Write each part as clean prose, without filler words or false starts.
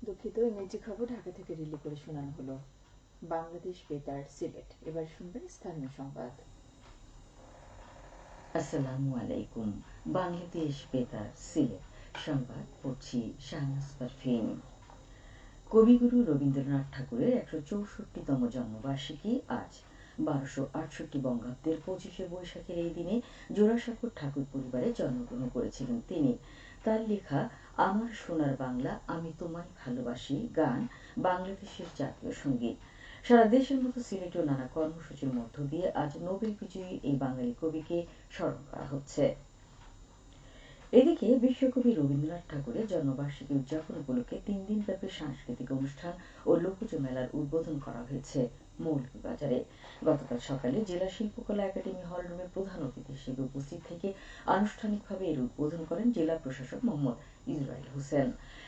দুঃখিত, ইংরেজি খবর ঢাকা থেকে রিলে করে শোনানো হলো। বাংলাদেশ বেতার, সিলেট। এবার শুনবেন স্থানীয় সংবাদ। আসসালামু আলাইকুম। বাংলাদেশ বেতার, সিলেট সংবাদ পড়ছি শাহনাজ পারভীন। কবিগুরু রবীন্দ্রনাথ ঠাকুরের ১৬৪তম জন্মবার্ষিকী আজ। ১২৬৮ বঙ্গাব্দের ২৫শে বৈশাখের এই দিনে জোড়াসাঁকোর ঠাকুর পরিবারে জন্মগ্রহণ করেছিলেন তিনি। তার লেখা আমার সোনার বাংলা আমি তোমায় ভালোবাসি গান বাংলাদেশের জাতীয় সঙ্গীত। সারা দেশের মতো সিলেটেও নানা কর্মসূচির মধ্য দিয়ে আজ নোবেল বিজয়ী এই বাঙালি কবিকে স্মরণ করা হচ্ছে। এদিকে বিশ্বকবি রবীন্দ্রনাথ ঠাকুরের জন্মবার্ষিকী উদযাপন উপলক্ষে ৩ দিনব্যাপী সাংস্কৃতিক অনুষ্ঠান ও লোকজ মেলার উদ্বোধন করা হয়েছে মৌলভীবাজারে। গতকাল সকালে জেলা শিল্পকলা একাডেমি হলরুমে প্রধান অতিথি হিসেবে উপস্থিত থেকে আনুষ্ঠানিকভাবে এর উদ্বোধন করেন জেলা প্রশাসক মোহাম্মদ ইসরাইল হোসেন।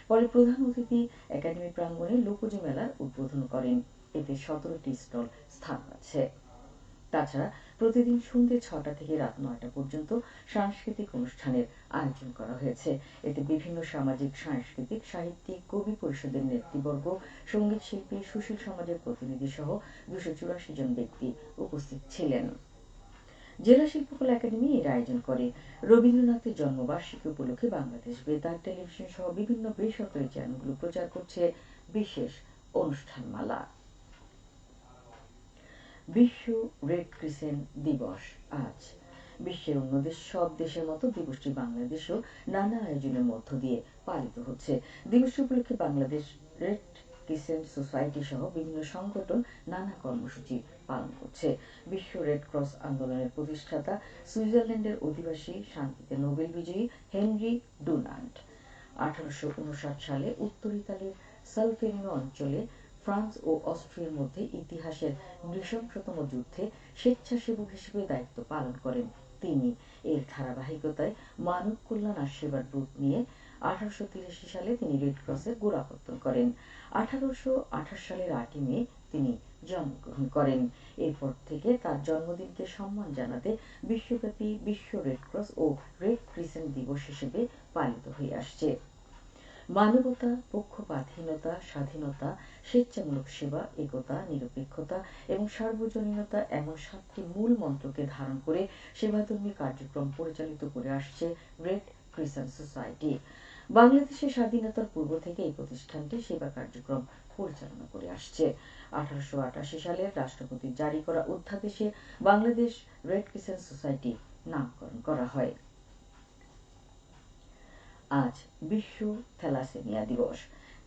পরে প্রধান অতিথি একাডেমি প্রাঙ্গণে লোকজ মেলার উদ্বোধন করেন। এতে ১৭টি স্টল স্থান পাচ্ছে। তাছাড়া প্রতিদিন সন্ধ্যে ৬টা থেকে রাত ৯টা পর্যন্ত সাংস্কৃতিক অনুষ্ঠানের আয়োজন করা হয়েছে। এতে বিভিন্ন সামাজিক, সাংস্কৃতিক, সাহিত্যিক, কবি পরিষদের নেতৃবর্গ, সঙ্গীত শিল্পী, সুশীল সমাজের প্রতিনিধি সহ ২৮৪ জন ব্যক্তি উপস্থিত ছিলেন। জেলা শিল্পকলা একাডেমি এর আয়োজন করে। রবীন্দ্রনাথের জন্মবার্ষিকী উপলক্ষে বাংলাদেশ বেতার, টেলিভিশন সহ বিভিন্ন বেসরকারি চ্যানেলগুলো প্রচার করছে বিশেষ অনুষ্ঠানমালা। বিশ্ব রেড ক্রিসেন্ট দিবস আজ। বিশ্বের অন্য সব দেশের মতো দিবসটি বাংলাদেশেও নানা আয়োজনের মধ্য দিয়ে পালিত হচ্ছে। দিবসটি উপলক্ষে বাংলাদেশ রেড ক্রিসেন্ট সোসাইটি সহ বিভিন্ন সংগঠন নানা কর্মসূচি পালন করছে। বিশ্ব রেড ক্রস আন্দোলনের প্রতিষ্ঠাতা সুইজারল্যান্ডের অধিবাসী, শান্তিতে নোবেল বিজয়ী হেনরি ডুনান্ট ১৮৫৯ সালে উত্তর ইতালির সালফেরিনো অঞ্চলে ফ্রান্স ও অস্ট্রিয়ার মধ্যে ইতিহাসের নৃশংসতম যুদ্ধে স্বেচ্ছাসেবক হিসেবে দায়িত্ব পালন করেন তিনি। এর ধারাবাহিকতায় মানব কল্যাণ আশীর্বাদ রূপ নিয়ে ১৮৮৩ সালে তিনি রেড ক্রসের গোড়াপত্তন করেন। ১৮২৮ সালের ৮ই মে তিনি জন্মগ্রহণ করেন। এরপর থেকে তার জন্মদিনকে সম্মান জানাতে বিশ্বব্যাপী বিশ্ব রেড ক্রস ও রেড ক্রিসেন্ট দিবস হিসেবে পালিত হয়ে আসছে। মানবতা, পক্ষপাতহীনতা, স্বাধীনতা, স্বেচ্ছামূলক সেবা, একতা, নিরপেক্ষতা এবং সার্বজনীনতা এমন ৭টি মূল মন্ত্রকে ধারণ করে সেবাধর্মী কার্যক্রম পরিচালিত করে আসছে রেড ক্রিসেন্ট সোসাইটি। বাংলাদেশের স্বাধীনতার পূর্ব থেকে এই প্রতিষ্ঠানটি সেবা কার্যক্রম পরিচালনা করে আসছে। ১৮৮৮ সালে রাষ্ট্রপতির জারি করা অধ্যাদেশে বাংলাদেশ রেড ক্রিসেন্ট সোসাইটি নামকরণ করা হয়। আজ বিশ্ব থ্যালাসেমিয়া দিবস।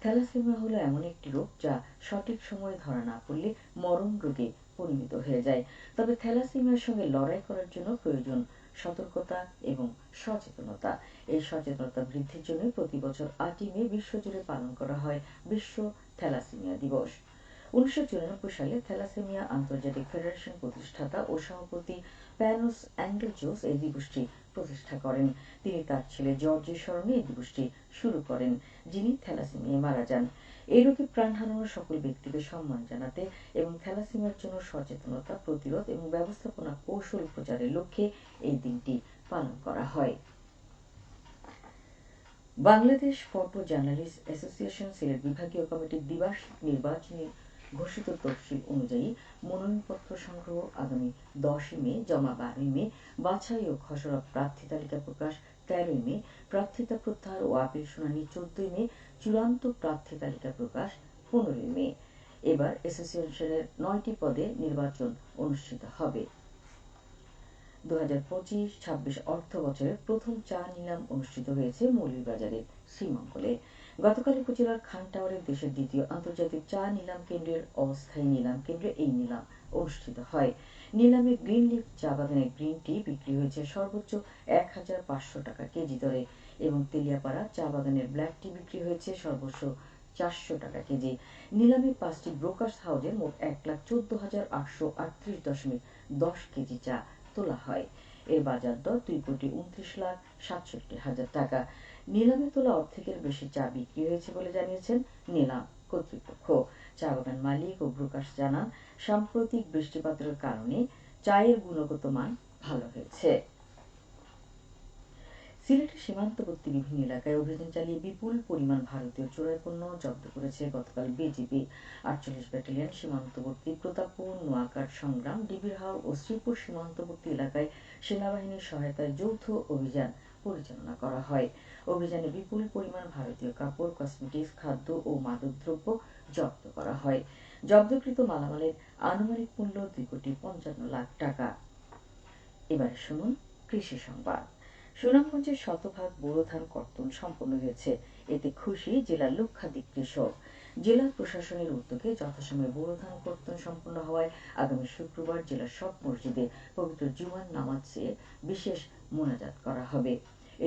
থ্যালাসেমিয়া হলো এমন একটি রোগ যা সঠিক সময়ে ধরা না পড়লে মরণ রোগে পরিণত হয়ে যায়। তবে থ্যালাসেমিয়ার সঙ্গে লড়াই করার জন্য প্রয়োজন সতর্কতা এবং সচেতনতা। এই সচেতনতা বৃদ্ধির জন্য প্রতি বছর ৮ই মে বিশ্বজুড়ে পালন করা হয় বিশ্ব থ্যালাসেমিয়া দিবস। ১৯৯৪ সালে থ্যালাসেমিয়া আন্তর্জাতিক ফেডারেশন প্রতিষ্ঠাতা ও সভাপতি প্যানোস অ্যাঙ্গেলজোস এই দিবসটি প্রতিষ্ঠা করেন। তিনি তার ছেলে জর্জের স্মরণে এই দিবসটি শুরু করেন, যিনি থ্যালাসেমিয়ায় মারা যান। এই রোগে প্রাণ হারানো সকল ব্যক্তিকে সম্মান জানাতে এবং থ্যালাসেমিয়ার জন্য সচেতনতা, প্রতিরোধ এবং ব্যবস্থাপনা কৌশল প্রচারের লক্ষ্যে এই দিনটি পালন করা হয়। Bangladesh photo journalist association Sylhet বিভাগীয় কমিটির দ্বিবার্ষিক নির্বাচনী ঘোষিত তফসিল অনুযায়ী মনোনয়নপত্র সংগ্রহ আগামী ১০ই মে, জমা ১২ই মে, বাছাই ও খসড়া প্রার্থী তালিকা প্রকাশ ১৩ই মে, প্রার্থিতা প্রত্যাহার ও আপিল শুনানি ১৪ই মে, চূড়ান্ত প্রার্থী তালিকা প্রকাশ ১৫ই মে। এবার অ্যাসোসিয়েশনের ৯টি পদে নির্বাচন অনুষ্ঠিত হবে। ২০২৫-২৬ অর্থ বছরের প্রথম চা নিলাম অনুষ্ঠিত হয়েছে মৌলভীবাজারের শ্রীমঙ্গলে। গতকাল উপজেলার খান টাওয়ারে দেশের দ্বিতীয় আন্তর্জাতিক চা নিলাম কেন্দ্রের অস্থায়ী নিলাম কেন্দ্রে এই নিলাম অনুষ্ঠিত হয়। নিলামে গ্রিন লিফ চা বাগানের গ্রিন টি বিক্রি হয়েছে সর্বোচ্চ ১,৫০০ টাকা কেজি দরে এবং তেলিয়াপাড়া চা বাগানের ব্ল্যাক টি বিক্রি হয়েছে সর্বোচ্চ ৪০০ টাকা কেজি। নিলামে ৫টি ব্রোকার্স হাউজের মোট ১,১৪,৮38.১০ কেজি চা তোলা হয়। এর বাজার দর ২,২৯,৬৭,০০০ টাকা। নিলামে তোলা অর্ধেকের বেশি চা বিক্রি হয়েছে বলে জানিয়েছেন নিলাম কর্তৃপক্ষ। চা বাগান মালিক ও ব্রোকার্স জানান, সাম্প্রতিক বৃষ্টিপাতের কারণে চায়ের গুণগত মান ভালো হয়েছে। সিলেটের সীমান্তবর্তী বিভিন্ন এলাকায় অভিযান চালিয়ে বিপুল পরিমাণ ভারতীয় চোরাই পণ্য জব্দ করেছে গতকাল বিজিবি। ৪৮ ব্যাটালিয়ন সীমান্তবর্তী প্রতাপপুর, নোয়াকাট, সংগ্রাম, ডিবিরহাওর ও শ্রীপুর সীমান্তবর্তী এলাকায় সেনাবাহিনীর সহায়তায় যৌথ অভিযান পরিচালনা করা হয়। অভিযানে বিপুল পরিমাণ ভারতীয় কাপড়, কসমেটিক্স, খাদ্য ও মাদকদ্রব্য জব্দ করা হয়। জব্দকৃত মালামালের আনুমানিক মূল্য ২,৫৫,০০,০০০ টাকা। এবারে শুনুন কৃষি সংবাদ। সুনামগঞ্জের শতভাগ বোরো ধান কর্তন সম্পন্ন হয়েছে, এতে খুশি জেলার লক্ষাধিক কৃষক। জেলা প্রশাসনের উদ্যোগে যথাসময়ে বোরো ধান কর্তন সম্পন্ন হওয়ায় আগামী শুক্রবার জেলার সব মসজিদে পবিত্র জুমার নামাজ চেয়ে বিশেষ মোনাজাত করা হবে।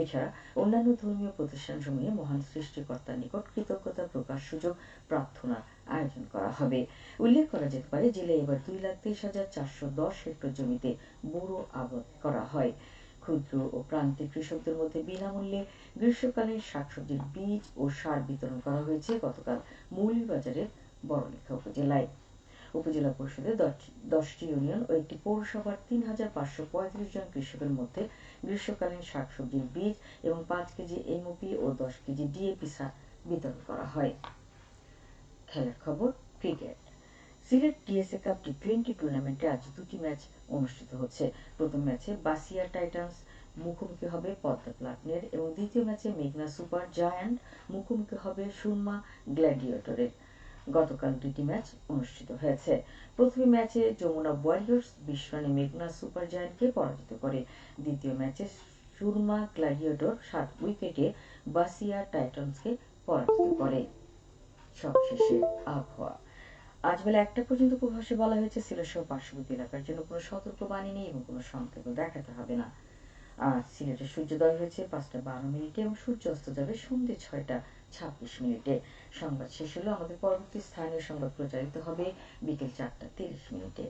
এছাড়া অন্যান্য ধর্মীয় প্রতিষ্ঠানসমূহে মহান সৃষ্টিকর্তার নিকট কৃতজ্ঞতা প্রকাশ সুযোগ প্রার্থনার আয়োজন করা হবে। উল্লেখ করা যেতে পারে জেলায় এবার 2,23,410 হেক্টর জমিতে বোরো আবাদ করা হয়। ক্ষুদ্র ও প্রান্তিক কৃষকদের মধ্যে বিনামূল্যে গ্রীষ্মকালীন শাকসবজির বীজ ও সার বিতরণ করা হয়েছে গতকাল মৌলভীবাজারের বড়লেখা উপজেলায়। উপজেলা পরিষদের 10টি ইউনিয়ন ও একটি পৌরসভার 3,535 জন কৃষকের মধ্যে গ্রীষ্মকালীন শাকসবজির বীজ এবং 5 কেজি এমওপি ও 10 কেজি ডিএপি সার বিতরণ করা হয়। খেলার খবর, cricket. Sylhet DSA cup T20 টুর্নামেন্টে আজ 2টি ম্যাচ অনুষ্ঠিত হচ্ছে। প্রথম ম্যাচে বাসিয়া টাইটান্স মুখোমুখি হবে পদ্মা প্লাটিনের এবং দ্বিতীয় ম্যাচে মেঘনা সুপার জায়ান্ট মুখোমুখি হবে সুরমা গ্ল্যাডিয়েটরের। গতকাল 2টি ম্যাচ অনুষ্ঠিত হয়েছে। প্রথম ম্যাচে যমুনা ওয়ারিয়র্স 20 রানে মেঘনা সুপার জায়ান্টকে পরাজিত করে। দ্বিতীয় ম্যাচে সুরমা গ্ল্যাডিয়েটর 7 উইকেটে বাসিয়া টাইটান্সকে পরাজিত করে। সবশেষে আবহাওয়া। আজ বেলা 1টা পর্যন্ত পূর্বাভাসে বলা হয়েছে সিলেট সহ পার্শ্ববর্তী এলাকার জন্য কোনো সতর্কবাণী নেই এবং কোনো সংকেতও দেখাতে হবে না। আজ সিলেটে সূর্যোদয় হয়েছে 5:12 এবং সূর্য অস্ত যাবে সন্ধ্যে 6:26। সংবাদ শেষ হলো। আমাদের পরবর্তী স্থানীয় সংবাদ প্রচারিত হবে বিকেল 4:30।